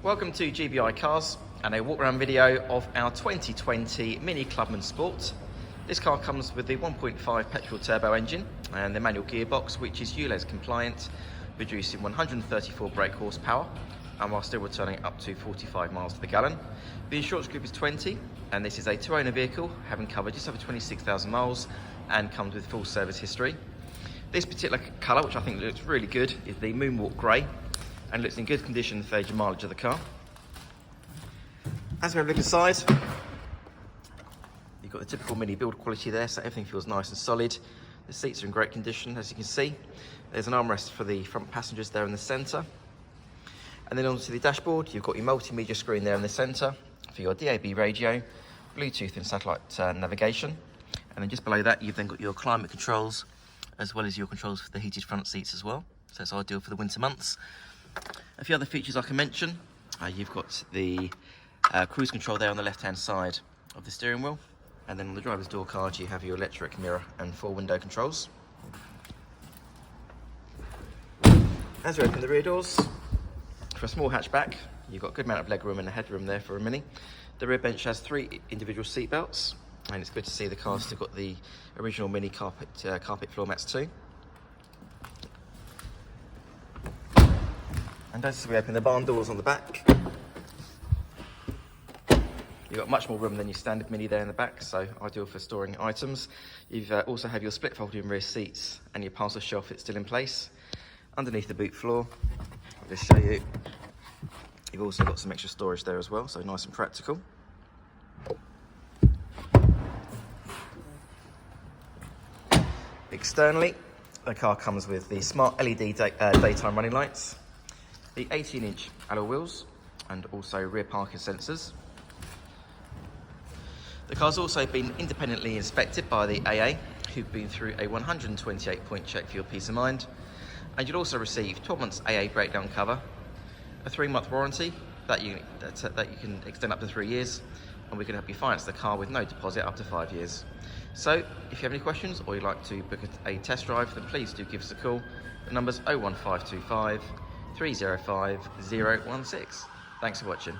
Welcome to GBI Cars and a walk around video of our 2020 Mini Clubman Sport. This car comes with the 1.5 petrol turbo engine and the manual gearbox, which is ULEZ compliant, producing 134 brake horsepower and while still returning up to 45 miles to the gallon. The insurance group is 20 and this is a two-owner vehicle having covered just over 26,000 miles and comes with full service history. This particular colour, which I think looks really good, is the MoonWalk Grey and looks in good condition for the age and mileage of the car. As we have a look inside, you've got the typical Mini build quality there, so everything feels nice and solid. The seats are in great condition, as you can see. There's an armrest for the front passengers there in the centre. And then onto the dashboard, you've got your multimedia screen there in the centre for your DAB radio, Bluetooth and satellite navigation. And then just below that, you've then got your climate controls, as well as your controls for the heated front seats as well. So it's ideal for the winter months. A few other features I can mention. You've got the cruise control there on the left-hand side of the steering wheel. And then on the driver's door card, you have your electric mirror and 4 window controls. As you open the rear doors, for a small hatchback, you've got a good amount of leg room and a headroom there for a Mini. The rear bench has 3 individual seat belts, and it's good to see the car's still got the original Mini carpet floor mats too. And as we open the barn doors on the back, you've got much more room than your standard Mini there in the back, so ideal for storing items. You've also have your split folding rear seats and your parcel shelf that's still in place. Underneath the boot floor, I'll just show you, you've also got some extra storage there as well, so nice and practical. Externally, the car comes with the smart LED daytime running lights, the 18-inch alloy wheels, and also rear parking sensors. The car's also been independently inspected by the AA, who've been through a 128-point check for your peace of mind. And you'll also receive 12 months AA breakdown cover, a 3-month warranty that you can extend up to 3 years, and we can help you finance the car with no deposit up to 5 years. So if you have any questions or you'd like to book a test drive, then please do give us a call. The number's 01525 305 016. Thanks for watching.